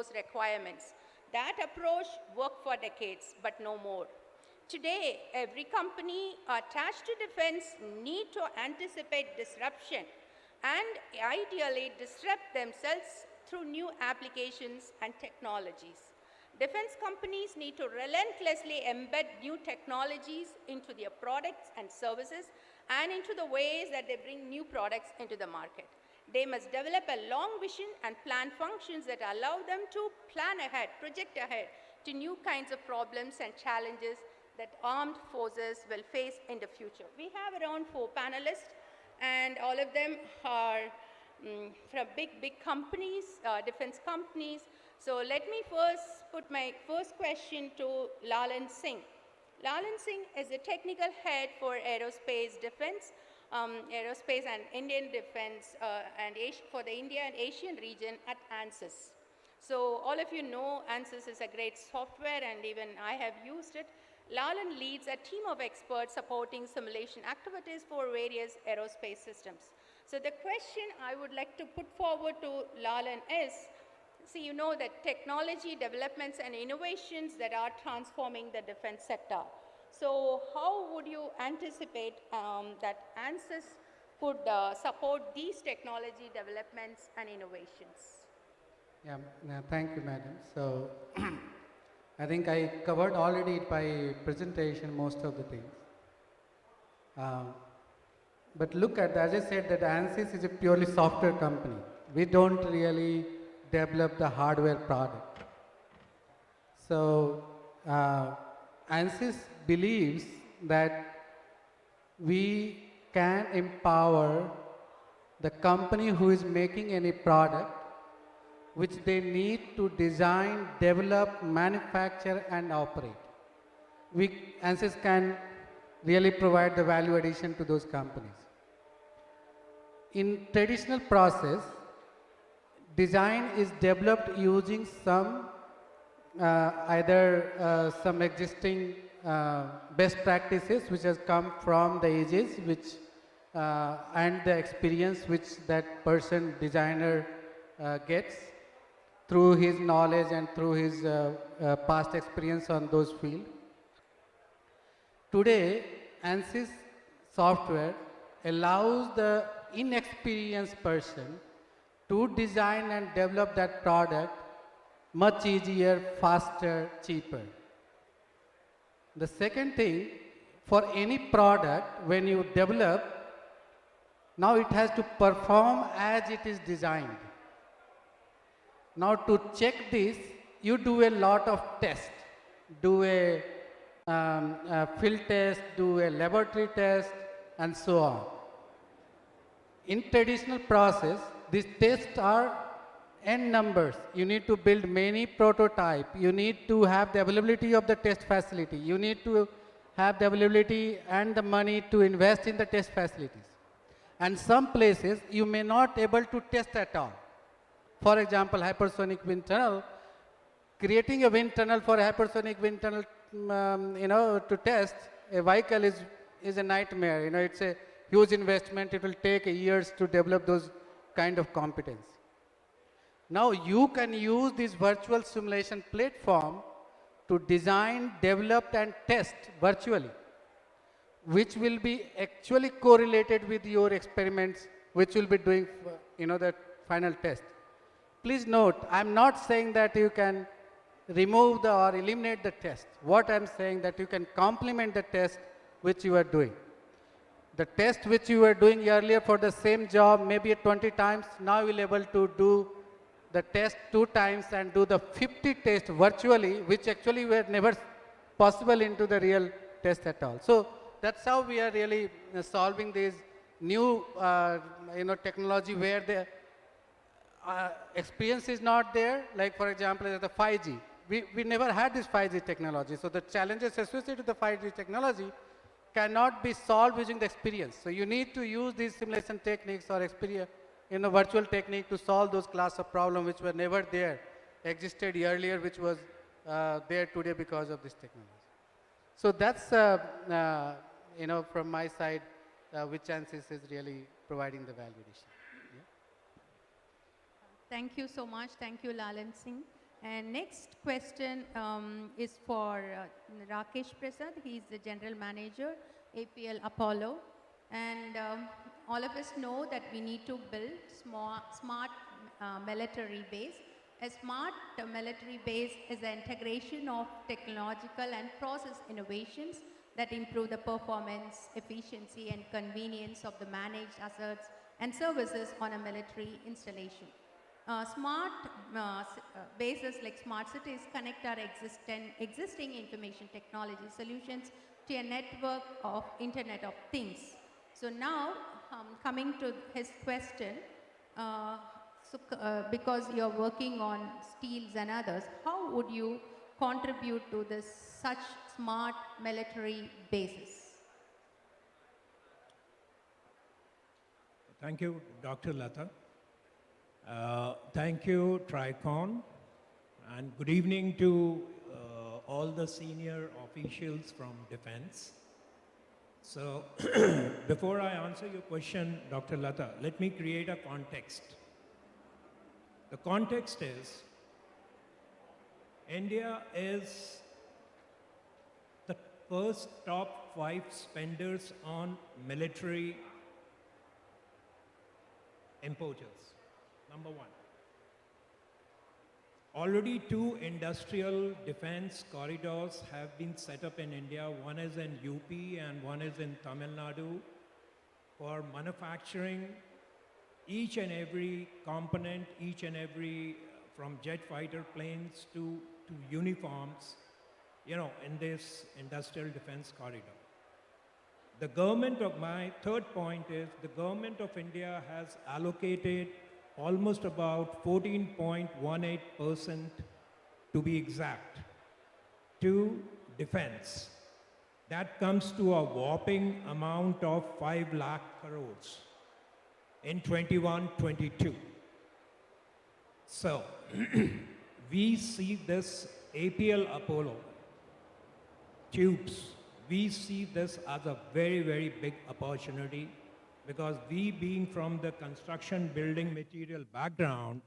those requirements. That approach worked for decades, but no more. Today, every company attached to defense need to anticipate disruption and ideally disrupt themselves through new applications and technologies. Defense companies need to relentlessly embed new technologies into their products and services and into the ways that they bring new products into the market. They must develop a long vision and plan functions that allow them to plan ahead, project ahead to new kinds of problems and challenges that armed forces will face in the future. We have around 4 panelists, and all of them are from big companies, defense companies. So let me first put my first question to Lalan Singh. Lalan Singh is the technical head for aerospace defense, aerospace and Indian defense and for the India and Asian region at ANSYS. So all of you know ANSYS is a great software, and even I have used it. Lalan leads a team of experts supporting simulation activities for various aerospace systems. So the question I would like to put forward to Lalan is, see, you know that technology developments and innovations that are transforming the defense sector. So how would you anticipate that ANSYS could support these technology developments and innovations? Yeah, thank you, madam. So I think I covered already by presentation most of the things. But look at, as I said, that ANSYS is a purely software company. We don't really develop the hardware product. So ANSYS believes that we can empower the company who is making any product which they need to design, develop, manufacture and operate. ANSYS can really provide the value addition to those companies. In traditional process, design is developed using some either some existing best practices which has come from the ages which and the experience which that person designer gets through his knowledge and through his past experience on those fields. Today, ANSYS software allows the inexperienced person to design and develop that product much easier, faster, cheaper. The second thing, for any product, when you develop, now it has to perform as it is designed. Now to check this, you do a lot of tests. Do a field test, do a laboratory test, and so on. In traditional process, these tests are n numbers. You need to build many prototypes. You need to have the availability of the test facility. You need to have the availability and the money to invest in the test facilities. And some places, you may not able to test at all. For example, hypersonic wind tunnel, creating a wind tunnel for a hypersonic wind tunnel, to test a vehicle is a nightmare. It's a huge investment. It will take years to develop those kind of competence. Now you can use this virtual simulation platform to design, develop, and test virtually, which will be actually correlated with your experiments, which will be doing, the final test. Please note, I'm not saying that you can remove or eliminate the test. What I'm saying that you can complement the test which you are doing. The test which you were doing earlier for the same job, maybe 20 times, now you will be able to do the test 2 times and do the 50 tests virtually, which actually were never possible into the real test at all. So that's how we are really solving this new, technology where the experience is not there. Like for example, the 5G. We never had this 5G technology. So the challenges associated with the 5G technology cannot be solved using the experience. So you need to use these simulation techniques or experience, virtual technique to solve those class of problems which were never there, existed earlier, which was there today because of this technology. So that's, from my side, which ANSYS is really providing the value addition. Yeah. Thank you so much. Thank you, Lalan Singh. And next question is for Rakesh Prasad. He is the General Manager, APL Apollo. And all of us know that we need to build smart military base. A smart military base is the integration of technological and process innovations that improve the performance, efficiency, and convenience of the managed assets and services on a military installation. Smart bases like smart cities connect our existing information technology solutions to a network of Internet of Things. So now, coming to his question, because you're working on steels and others, how would you contribute to this such smart military bases? Thank you, Dr. Lata. Thank you, Tricon, and good evening to all the senior officials from Defense. So, before I answer your question, Dr. Lata, let me create a context. The context is, India is the first top 5 spenders on military importers. Number 1. Already 2 industrial defense corridors have been set up in India. One is in UP and one is in Tamil Nadu for manufacturing each and every component, each and every, from jet fighter planes to uniforms, in this industrial defense corridor. The government of, my third point is, the government of India has allocated almost about 14.18%, to be exact, to defense. That comes to a whopping amount of 5 lakh crores in 21-22. So, we see this APL Apollo tubes, we see this as a very, very big opportunity, because we being from the construction building material background,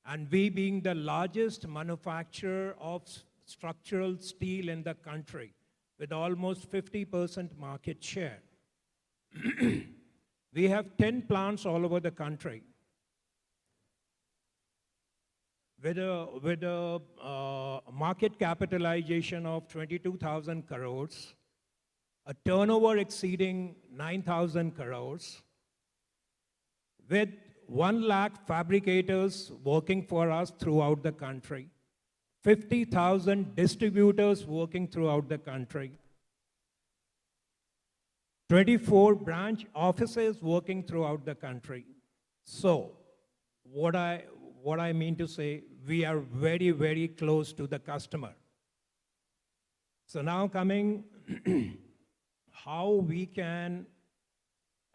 and we being the largest manufacturer of structural steel in the country with almost 50% market share. We have 10 plants all over the country with a market capitalization of 22,000 crores, a turnover exceeding 9,000 crores, with 1 lakh fabricators working for us throughout the country, 50,000 distributors working throughout the country, 24 branch offices working throughout the country. So, what I mean to say, we are very, very close to the customer. So now coming, how we can,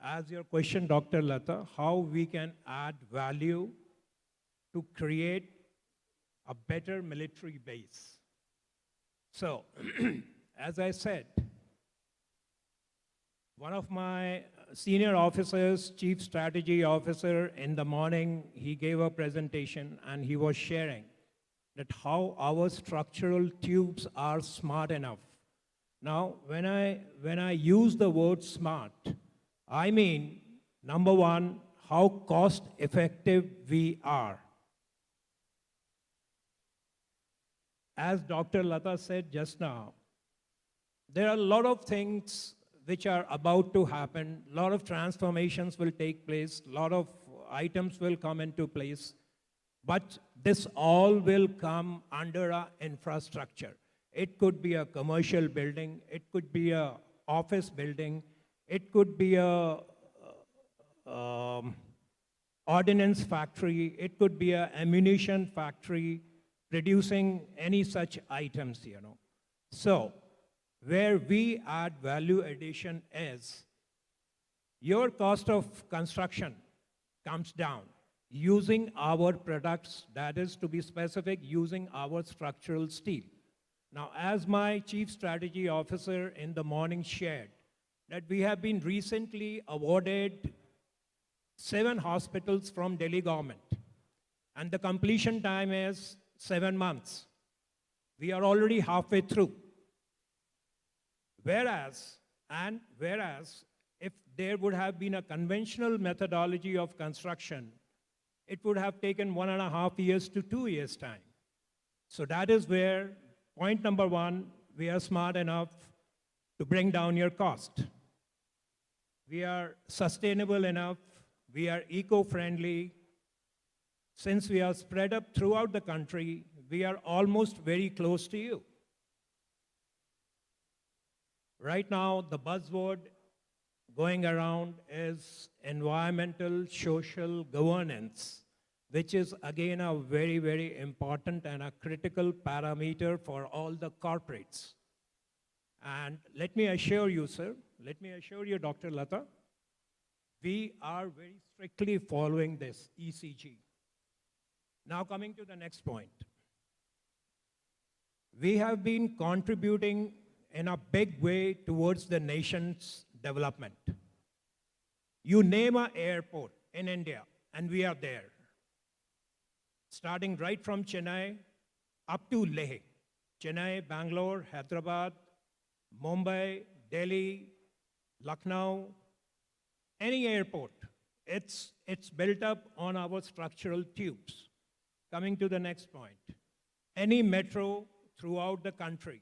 as your question, Dr. Lata, how we can add value to create a better military base. So, as I said, one of my senior officers, chief strategy officer, in the morning, he gave a presentation and he was sharing that how our structural tubes are smart enough. Now, when I use the word smart, I mean, number one, how cost effective we are. As Dr. Lata said just now, there are a lot of things which are about to happen, a lot of transformations will take place, a lot of items will come into place, but this all will come under an infrastructure. It could be a commercial building, it could be an office building, it could be a ordnance factory, it could be an ammunition factory producing any such items, So, where we add value addition is, your cost of construction comes down using our products, that is, to be specific, using our structural steel. Now, as my chief strategy officer in the morning shared, that we have been recently awarded 7 hospitals from Delhi government, and the completion time is 7 months. We are already halfway through. Whereas, if there would have been a conventional methodology of construction, it would have taken 1.5 years to 2 years' time. So that is where, point number one, we are smart enough to bring down your cost. We are sustainable enough, we are eco-friendly. Since we are spread up throughout the country, we are almost very close to you. Right now, the buzzword going around is environmental social governance, which is again a very, very important and a critical parameter for all the corporates. And let me assure you, sir, let me assure you, Dr. Lata, we are very strictly following this ECG. Now coming to the next point. We have been contributing in a big way towards the nation's development. You name an airport in India, and we are there. Starting right from Chennai up to Leh. Chennai, Bangalore, Hyderabad, Mumbai, Delhi, Lucknow, any airport, it's built up on our structural tubes. Coming to the next point. Any metro throughout the country,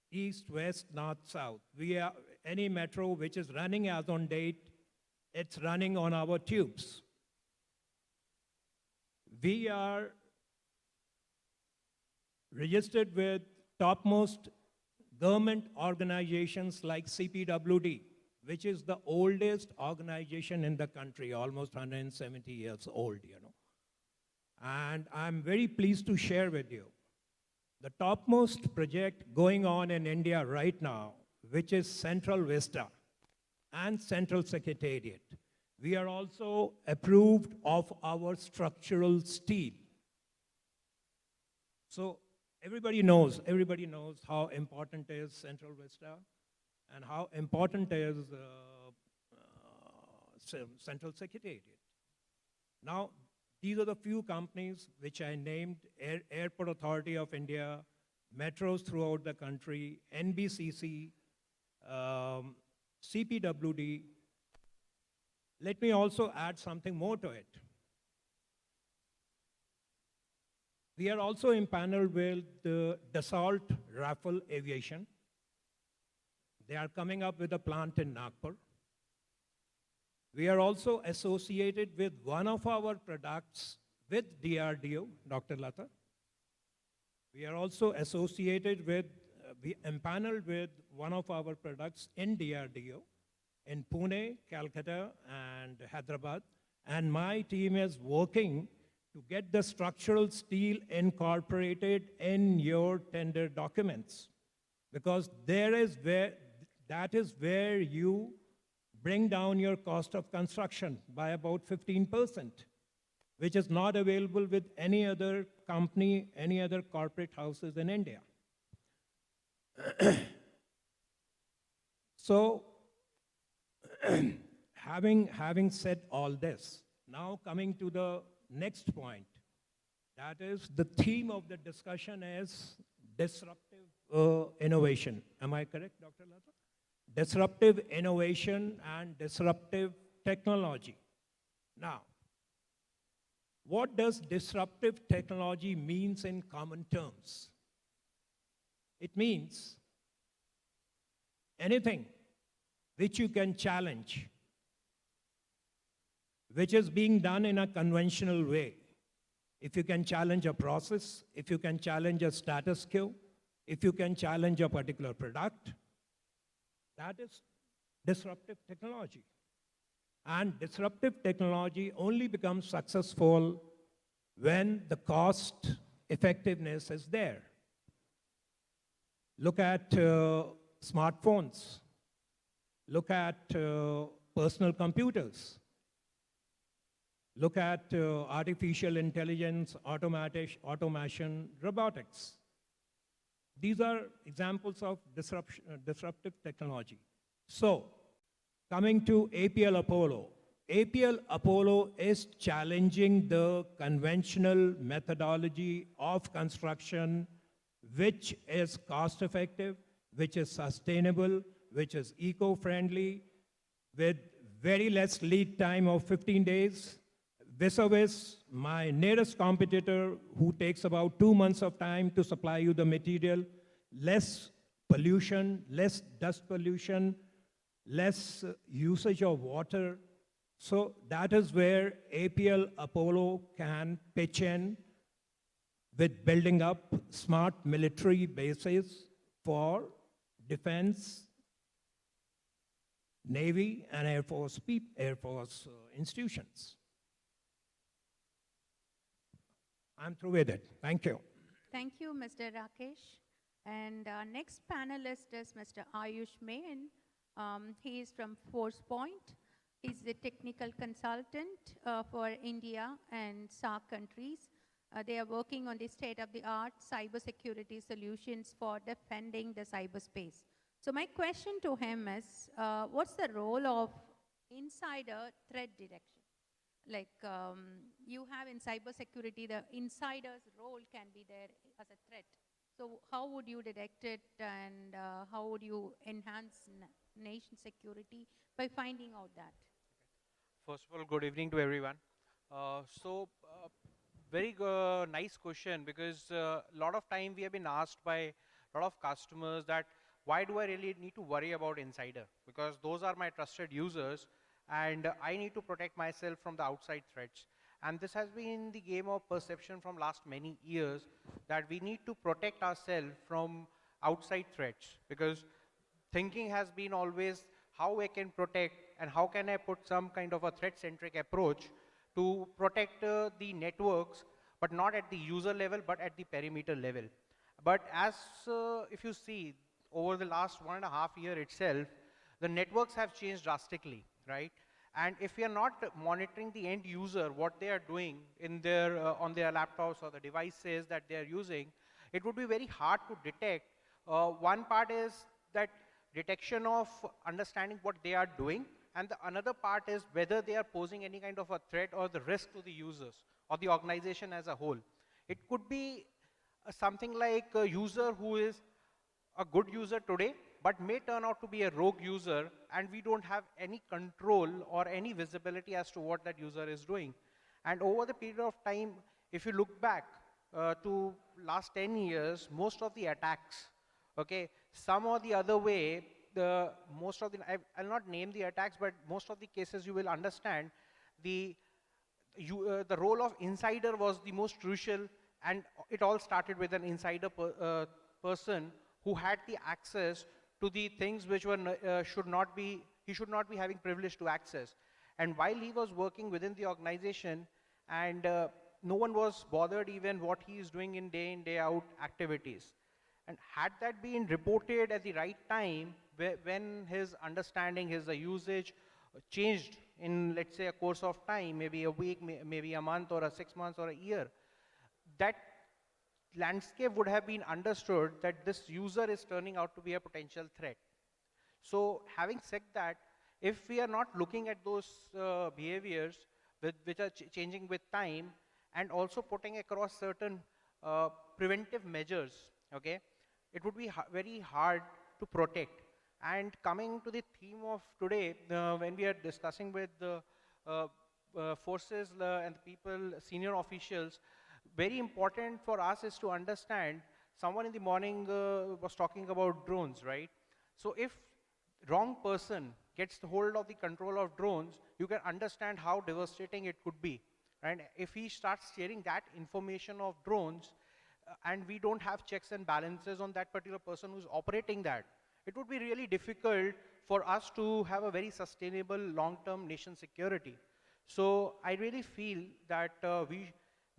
east, west, north, south, any metro which is running as on date, it's running on our tubes. We are registered with topmost government organizations like CPWD, which is the oldest organization in the country, almost 170 years old, you know. And I'm very pleased to share with you the topmost project going on in India right now, which is Central Vista and Central Secretariat. We are also approved of our structural steel. So everybody knows how important is Central Vista and how important is Central Secretariat. Now, these are the few companies which I named: Airport Authority of India, metros throughout the country, NBCC, CPWD. Let me also add something more to it. We are also empaneled with the Dassault Rafale Aviation. They are coming up with a plant in Nagpur. We are also associated with one of our products with DRDO, Dr. Lata. We are also associated with, empaneled with one of our products in DRDO in Pune, Calcutta, and Hyderabad. And my team is working to get the structural steel incorporated in your tender documents, because that is where you bring down your cost of construction by about 15%, which is not available with any other company, any other corporate houses in India. So, having said all this, now coming to the next point, that is the theme of the discussion is disruptive innovation. Am I correct, Dr. Lata? Disruptive innovation and disruptive technology. Now, what does disruptive technology means in common terms? It means anything which you can challenge, which is being done in a conventional way. If you can challenge a process, if you can challenge a status quo, if you can challenge a particular product, that is disruptive technology. And disruptive technology only becomes successful when the cost effectiveness is there. Look at smartphones. Look at personal computers. Look at artificial intelligence, automation, robotics. These are examples of disruptive technology. So, coming to APL Apollo, APL Apollo is challenging the conventional methodology of construction, which is cost effective, which is sustainable, which is eco-friendly, with very less lead time of 15 days. Vis-a-vis my nearest competitor, who takes about 2 months of time to supply you the material, less pollution, less dust pollution, less usage of water. So that is where APL Apollo can pitch in with building up smart military bases for defense, Navy, and Air Force, institutions. I'm through with it. Thank you. Thank you, Mr. Rakesh. And our next panelist is Mr. Ayush Main. He is from Force Point. He's the technical consultant for India and SAARC countries. They are working on the state-of-the-art cybersecurity solutions for defending the cyberspace. So my question to him is, what's the role of insider threat detection? Like you have in cybersecurity, the insider's role can be there as a threat. So how would you detect it, and how would you enhance nation security by finding out that? First of all, good evening to everyone. Very nice question, because a lot of time we have been asked by a lot of customers that why do I really need to worry about insider? Because those are my trusted users and I need to protect myself from the outside threats. And this has been the game of perception from last many years, that we need to protect ourselves from outside threats, because thinking has been always how I can protect and how can I put some kind of a threat-centric approach to protect the networks, but not at the user level, but at the perimeter level. But as if you see, over the last 1.5 years itself, the networks have changed drastically, right? And if we are not monitoring the end user, what they are doing in their, on their laptops or the devices that they are using, it would be very hard to detect. One part is that detection of understanding what they are doing, and the another part is whether they are posing any kind of a threat or the risk to the users or the organization as a whole. It could be something like a user who is a good user today, but may turn out to be a rogue user, and we don't have any control or any visibility as to what that user is doing. And over the period of time, if you look back to last 10 years, most of the attacks, okay, some or the other way, most of the, I'll not name the attacks, but most of the cases you will understand, the role of insider was the most crucial, and it all started with an insider person who had the access to the things which were he should not be having privilege to access. And while he was working within the organization, and no one was bothered even what he is doing in, day out activities. And had that been reported at the right time, when his understanding, his usage changed in, let's say, a course of time, maybe a week, maybe a month or a 6 months or a year, that landscape would have been understood that this user is turning out to be a potential threat. So having said that, if we are not looking at those behaviors which are changing with time, and also putting across certain preventive measures, okay, it would be very hard to protect. And coming to the theme of today, when we are discussing with the forces and the people, senior officials, very important for us is to understand, someone in the morning was talking about drones, right? So if wrong person gets the hold of the control of drones, you can understand how devastating it could be. And if he starts sharing that information of drones, and we don't have checks and balances on that particular person who's operating that, it would be really difficult for us to have a very sustainable long-term nation security. So I really feel that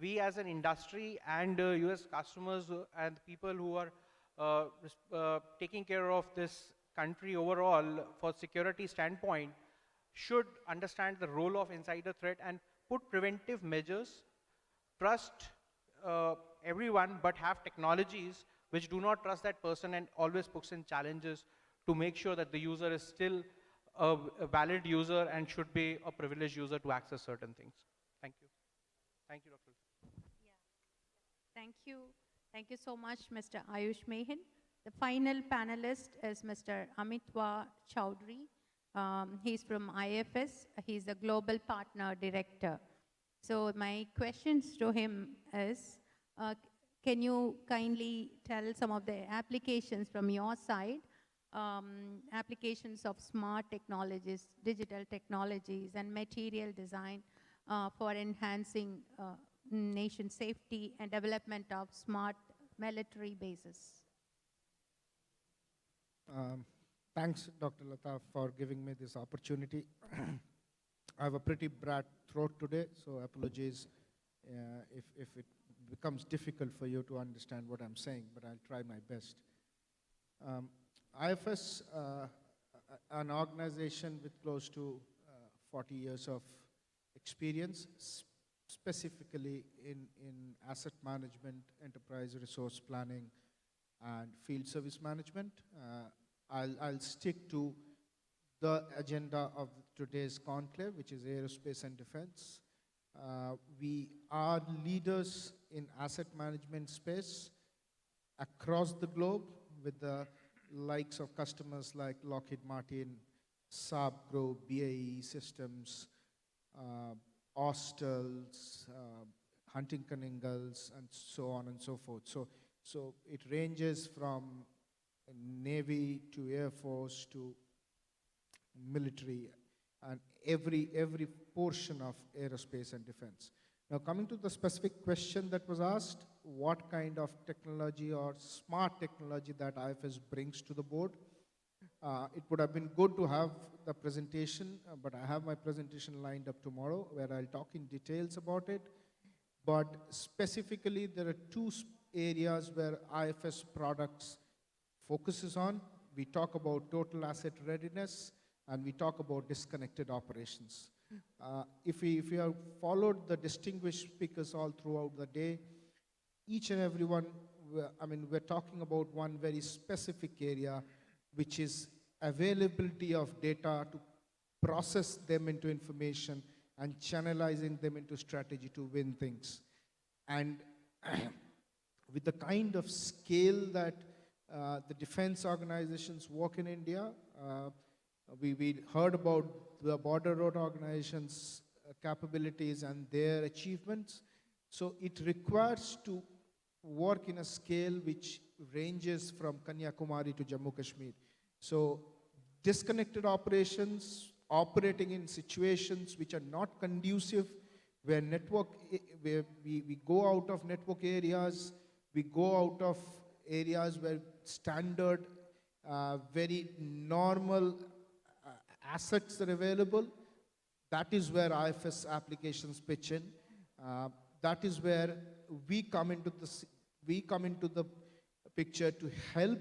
we as an industry and US customers and people who are taking care of this country overall for security standpoint should understand the role of insider threat and put preventive measures, trust everyone, but have technologies which do not trust that person and always puts in challenges to make sure that the user is still a valid user and should be a privileged user to access certain things. Thank you. Thank you, Dr. Thank you. Thank you so much, Mr. Ayush Mehin. The final panelist is Mr. Amitwa Chowdhury. He's from IFS. He's the Global Partner Director. So my questions to him is, can you kindly tell some of the applications from your side, applications of smart technologies, digital technologies, and material design for enhancing nation safety and development of smart military bases? Thanks, Dr. Lata, for giving me this opportunity. I have a pretty bad throat today, so apologies if it becomes difficult for you to understand what I'm saying, but I'll try my best. IFS, an organization with close to 40 years of experience, specifically in asset management, enterprise resource planning, and field service management. I'll stick to the agenda of today's conclave, which is aerospace and defense. We are leaders in asset management space across the globe with the likes of customers like Lockheed Martin, Saab Group, BAE Systems, Austell's, Huntington Ingalls, and so on and so forth. So it ranges from Navy to Air Force to military and every portion of aerospace and defense. Now coming to the specific question that was asked, what kind of technology or smart technology that IFS brings to the board? It would have been good to have the presentation, but I have my presentation lined up tomorrow where I'll talk in details about it. But specifically, there are two areas where IFS products focuses on. We talk about total asset readiness, and we talk about disconnected operations. If we have followed the distinguished speakers all throughout the day, each and every one, we're talking about one very specific area, which is availability of data to process them into information and channelizing them into strategy to win things. And with the kind of scale that the defense organizations work in India, we heard about the border road organizations' capabilities and their achievements. So it requires to work in a scale which ranges from Kanyakumari to Jammu Kashmir. So disconnected operations, operating in situations which are not conducive, where we go out of network areas, we go out of areas where standard, very normal assets are available. That is where IFS applications pitch in. That is where we come into the picture to help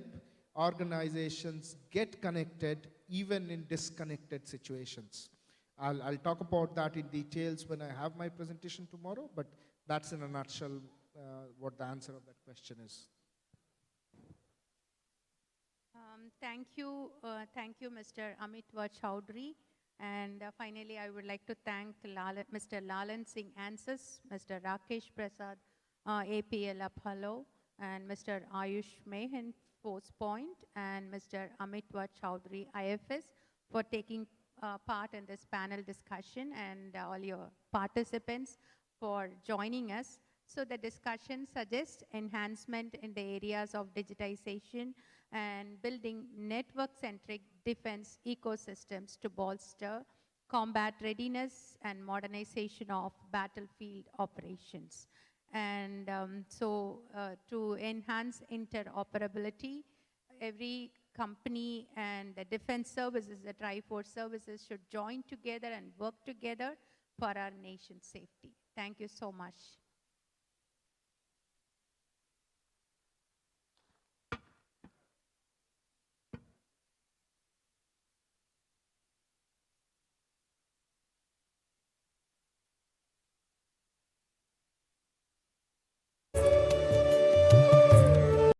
organizations get connected even in disconnected situations. I'll talk about that in details when I have my presentation tomorrow, but that's in a nutshell what the answer of that question is. Thank you, Mr. Amitwa Chowdhury. And finally, I would like to thank Mr. Lalan Singh Ansas, Mr. Rakesh Prasad, APL Apollo, and Mr. Ayush Mehin, Force Point, and Mr. Amitwa Chowdhury, IFS, for taking part in this panel discussion, and all your participants for joining us. So the discussion suggests enhancement in the areas of digitization and building network-centric defense ecosystems to bolster combat readiness and modernization of battlefield operations. And to enhance interoperability, every company and the defense services, the Triforce services, should join together and work together for our nation's safety. Thank you so much.